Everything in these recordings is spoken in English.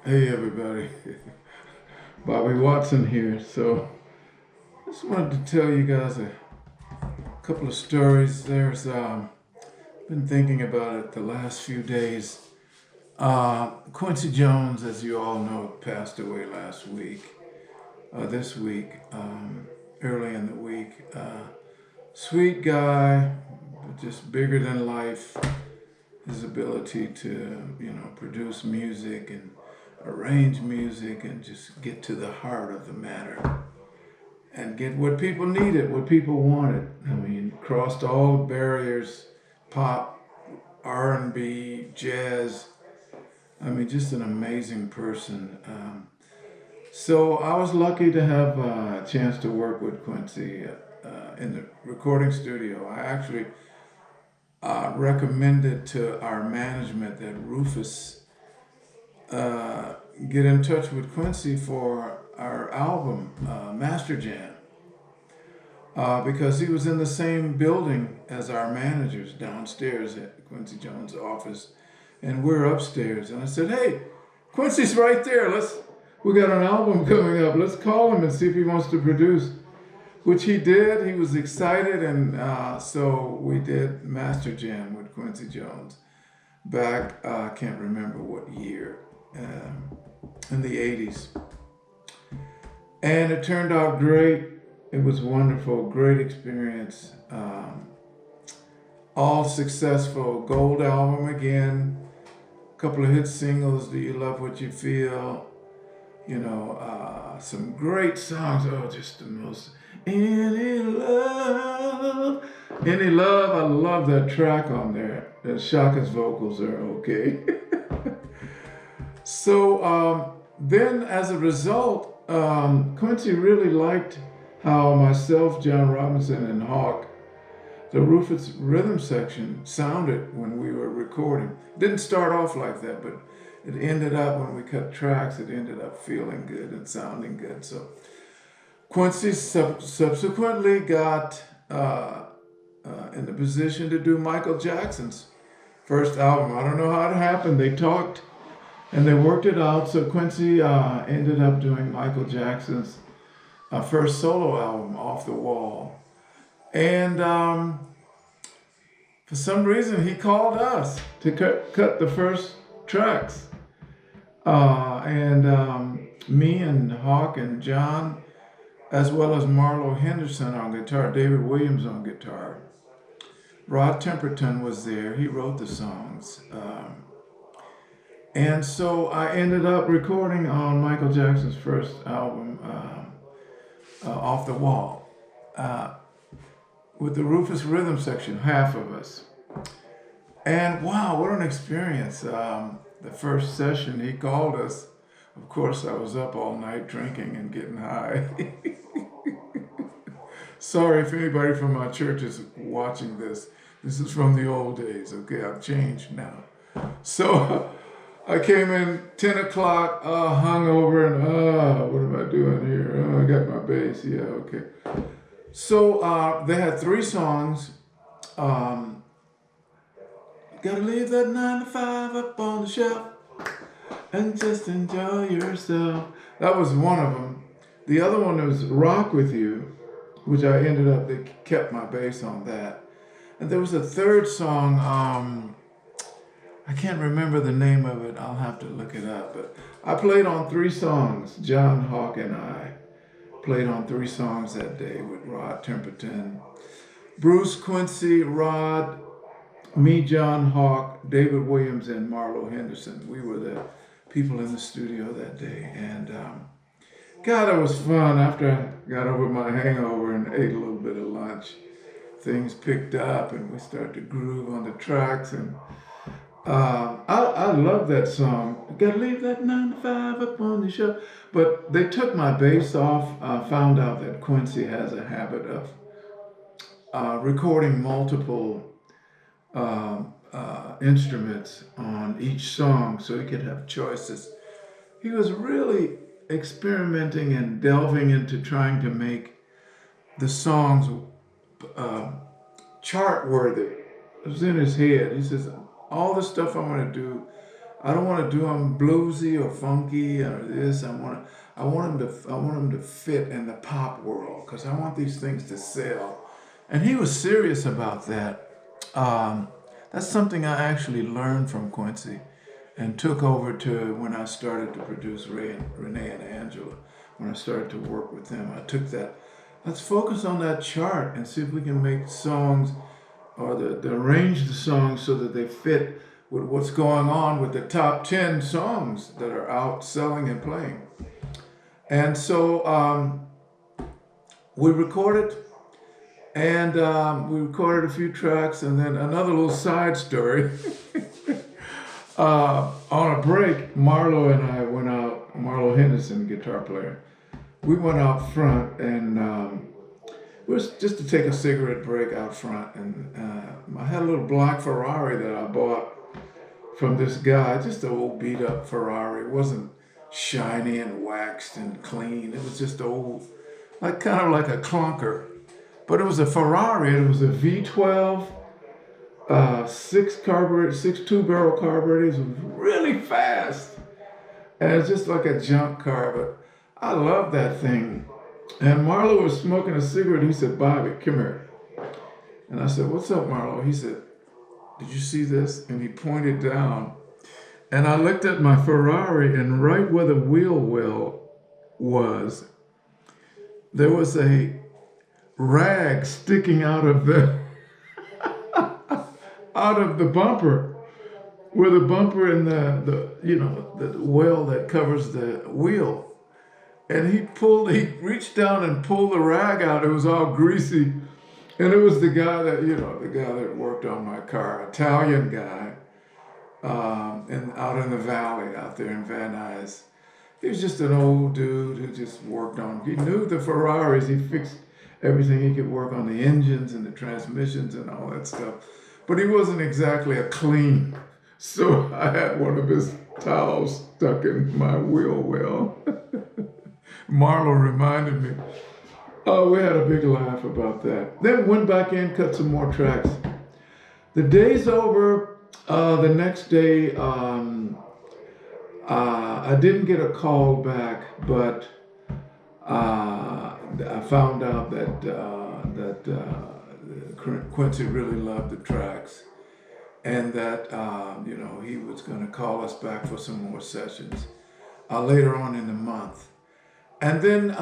Hey everybody, Bobby Watson here. So, just wanted to tell you guys a couple of stories. There's been thinking about it the last few days. Quincy Jones, as you all know, passed away last week. This week, early in the week. Sweet guy, but just bigger than life. His ability to, produce music and arrange music and just get to the heart of the matter and get what people needed, what people wanted. I mean, crossed all barriers, pop, R&B, jazz. I mean, just an amazing person. So I was lucky to have a chance to work with Quincy in the recording studio. I actually recommended to our management that Rufus get in touch with Quincy for our album, Master Jam, because he was in the same building as our managers downstairs at Quincy Jones' office, and we're upstairs. And I said, "Hey, Quincy's right there. We got an album coming up. Let's call him and see if he wants to produce." Which he did. He was excited, and so we did Master Jam with Quincy Jones back, I can't remember what year, in the 80s. And it turned out great. It was wonderful, great experience. All successful. Gold album again. A couple of hit singles, Do You Love What You Feel? Some great songs. Oh, just the most. Any love. Any love. I love that track on there. Shaka's vocals are okay. So then as a result, Quincy really liked how myself, John Robinson, and Hawk, the Rufus rhythm section, sounded when we were recording. Didn't start off like that, but it ended up, when we cut tracks, it ended up feeling good and sounding good. So Quincy subsequently got in the position to do Michael Jackson's first album. I don't know how it happened. They talked and they worked it out. So Quincy ended up doing Michael Jackson's first solo album, Off the Wall. And for some reason, he called us to cut the first tracks. Me and Hawk and John, as well as Marlo Henderson on guitar, David Williams on guitar. Rod Temperton was there. He wrote the songs. And so I ended up recording on Michael Jackson's first album, Off the Wall, with the Rufus rhythm section, half of us. And wow, what an experience. The first session, he called us. Of course, I was up all night drinking and getting high. Sorry if anybody from my church is watching this. This is from the old days, okay? I've changed now. So I came in 10 o'clock, hungover, and what am I doing here? I got my bass, yeah, okay. So they had 3 songs. Gotta leave that 9 to 5 up on the shelf and just enjoy yourself. That was one of them. The other one was Rock With You, which I ended up, they kept my bass on that. And there was a third song, I can't remember the name of it. I'll have to look it up. But I played on 3 songs. John, Hawk, and I played on 3 songs that day with Rod Temperton. Bruce, Quincy, Rod, me, John, Hawk, David Williams, and Marlo Henderson. We were the people in the studio that day. And God, it was fun. After I got over my hangover and ate a little bit of lunch, things picked up and we started to groove on the tracks. And I love that song. Gotta leave that 9 to 5 up on the shelf. But they took my bass off. I found out that Quincy has a habit of recording multiple instruments on each song so he could have choices. He was really experimenting and delving into trying to make the songs chart worthy. It was in his head. He says, all the stuff I want to do I don't want to do them bluesy or funky or this. I want them to fit in the pop world because I want these things to sell. And he was serious about that. That's something I actually learned from Quincy and took over to when I started to produce Renee and Angela. When I started to work with them, I took that. Let's focus on that chart and see if we can make songs or the arrange the songs so that they fit with what's going on with the top 10 songs that are out selling and playing. And so we recorded, and we recorded a few tracks, and then another little side story. On a break, Marlo and I went out, Marlo Henderson, guitar player, we went out front, and it was just to take a cigarette break out front, and I had a little black Ferrari that I bought from this guy, just an old beat up Ferrari. It wasn't shiny and waxed and clean. It was just old, like kind of like a clunker. But it was a Ferrari, and it was a V12, six two-barrel carburetors. It was really fast. And it's just like a junk car, but I love that thing. And Marlo was smoking a cigarette. He said, "Bobby, come here." And I said, "What's up, Marlo?" He said, "Did you see this?" And he pointed down. And I looked at my Ferrari, and right where the wheel well was, there was a rag sticking out of the out of the bumper, where the bumper and the well that covers the wheel. And he reached down and pulled the rag out. It was all greasy. And it was the guy that worked on my car, Italian guy, and out in the valley, out there in Van Nuys. He was just an old dude who just worked on. He knew the Ferraris. He fixed everything. He could work on the engines and the transmissions and all that stuff. But he wasn't exactly a clean. So I had one of his towels stuck in my wheel well. Marlo reminded me. Oh, we had a big laugh about that. Then went back in, cut some more tracks. The day's over. The next day, I didn't get a call back, but I found out that Quincy really loved the tracks, and that he was going to call us back for some more sessions later on in the month. And then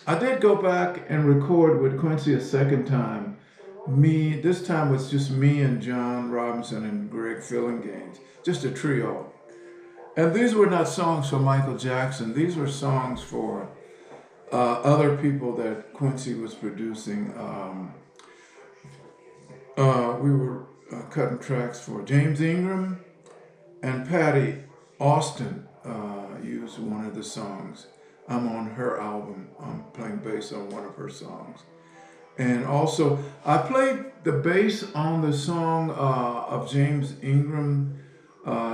I did go back and record with Quincy a second time. This time was just me and John Robinson and Greg Fillinganes, just a trio. And these were not songs for Michael Jackson. These were songs for other people that Quincy was producing. We were cutting tracks for James Ingram, and Patty Austin used one of the songs. I'm on her album. I'm playing bass on one of her songs. And also, I played the bass on the song of James Ingram,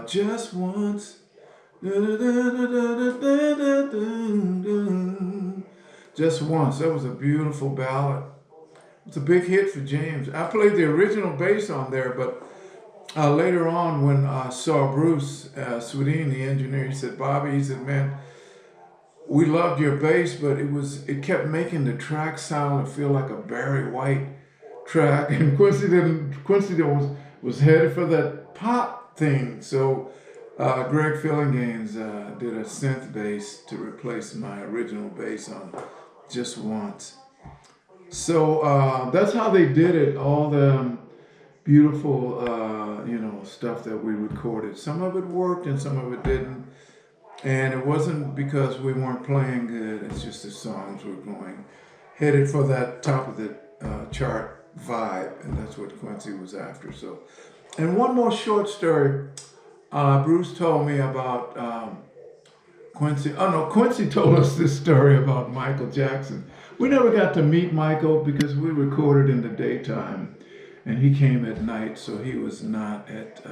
Just Once. Just Once. That was a beautiful ballad. It's a big hit for James. I played the original bass on there, but later on when I saw Bruce Swedin, the engineer, he said, "Bobby," he said, "man, we loved your bass, but it kept making the track sound and feel like a Barry White track." And Quincy was headed for that pop thing. So Greg Fillinganes did a synth bass to replace my original bass on Just Once. So that's how they did it. All the beautiful, stuff that we recorded. Some of it worked and some of it didn't. And it wasn't because we weren't playing good. It's just the songs were headed for that top of the chart vibe, and that's what Quincy was after. So, and one more short story. Bruce told me about Quincy. Oh no, Quincy told us this story about Michael Jackson. We never got to meet Michael because we recorded in the daytime, and he came at night, so he was not at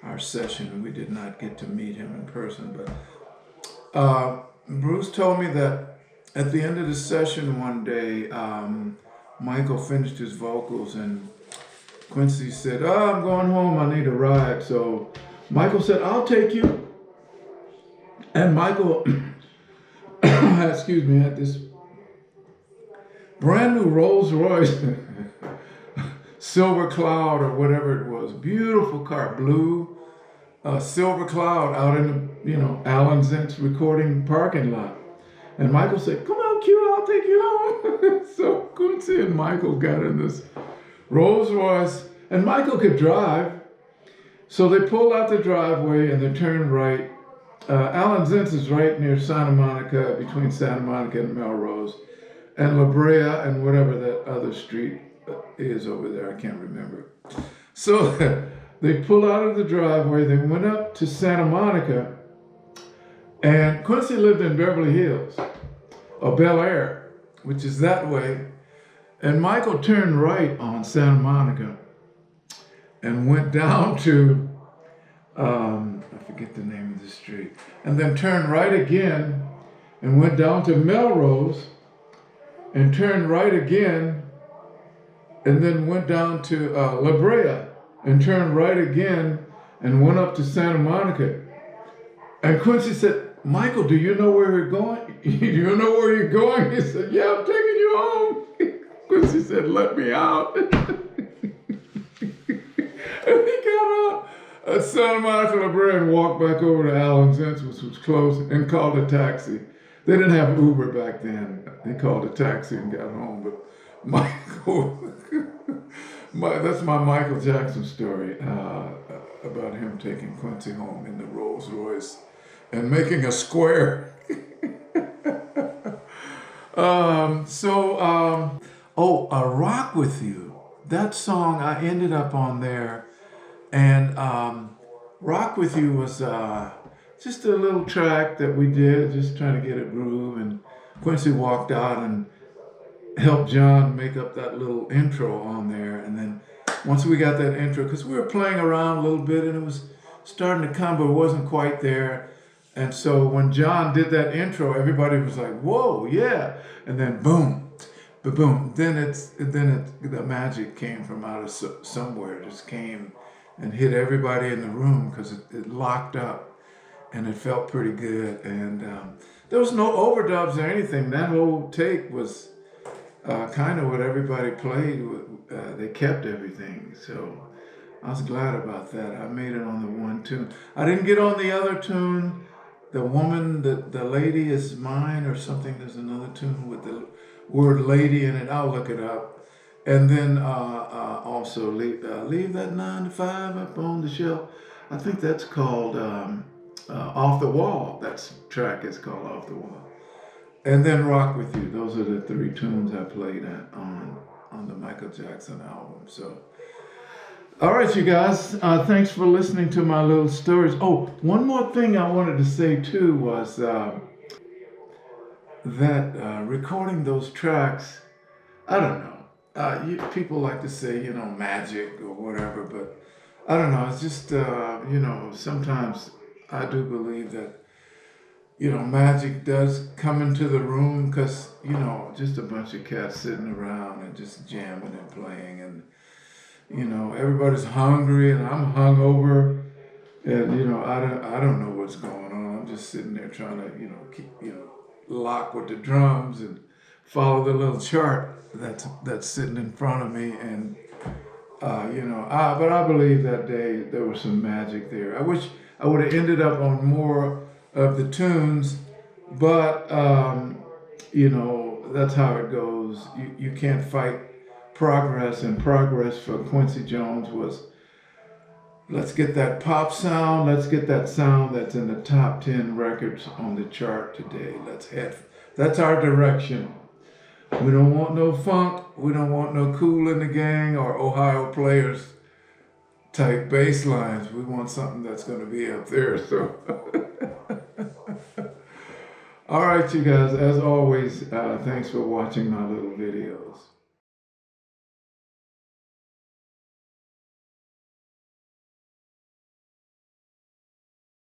our session. We did not get to meet him in person, but Bruce told me that at the end of the session one day, Michael finished his vocals and Quincy said, "Oh, I'm going home, I need a ride." So Michael said, I'll take you. And Michael, excuse me, had this brand new Rolls Royce, Silver Cloud or whatever it was. Beautiful car, blue, Silver Cloud out in the, Alan Zent's recording parking lot. And Michael said, come on, Q, I'll take you home. So Quincy and Michael got in this Rolls Royce, and Michael could drive. So they pulled out the driveway and they turned right. Alan Zent's is right near Santa Monica, between Santa Monica and Melrose, and La Brea and whatever that other street is over there. I can't remember. So they pulled out of the driveway. They went up to Santa Monica, and Quincy lived in Beverly Hills, or Bel Air, which is that way. And Michael turned right on Santa Monica and went down to, I forget the name of the street, and then turned right again and went down to Melrose and turned right again and then went down to La Brea and turned right again and went up to Santa Monica. And Quincy said, Michael, do you know where you're going? Do you know where you're going? He said, yeah, I'm taking you home. Quincy said, let me out. And he got out at Santa Monica, La Brea, and walked back over to Alan Zent's, which was close, and called a taxi. They didn't have Uber back then. He called a taxi and got home. But Michael, that's my Michael Jackson story about him taking Quincy home in the Rolls Royce and making a square. Rock With You. That song, I ended up on there. And Rock With You was just a little track that we did, just trying to get a groove. And Quincy walked out and helped John make up that little intro on there. And then once we got that intro, because we were playing around a little bit and it was starting to come, but it wasn't quite there. And so when John did that intro, everybody was like, whoa, yeah. And then boom, boom. Then the magic came from out of somewhere. It just came and hit everybody in the room because it locked up and it felt pretty good. And there was no overdubs or anything. That whole take was kind of what everybody played. They kept everything. So I was glad about that. I made it on the one tune. I didn't get on the other tune. The woman, the lady is mine or something. There's another tune with the word lady in it. I'll look it up. And then also leave that 9 to 5 up on the shelf. I think that's called Off the Wall. That track is called Off the Wall. And then Rock With You. Those are the 3 tunes I played on the Michael Jackson album. So, all right, you guys. Thanks for listening to my little stories. Oh, one more thing I wanted to say too was that recording those tracks, I don't know. People like to say, magic or whatever, but I don't know. It's just, sometimes I do believe that, magic does come into the room because, just a bunch of cats sitting around and just jamming and playing and, everybody's hungry and I'm hungover and, I don't know what's going on. I'm just sitting there trying to, keep, lock with the drums and follow the little chart that's sitting in front of me. And, but I believe that day there was some magic there. I wish I would have ended up on more of the tunes, but, that's how it goes. You can't fight progress, and progress for Quincy Jones was, let's get that pop sound, let's get that sound that's in the top 10 records on the chart today. Let's head. That's our direction. We don't want no funk, we don't want no Kool in the Gang or Ohio Players type bass lines. We want something that's going to be up there. So, all right, you guys, as always, thanks for watching my little videos.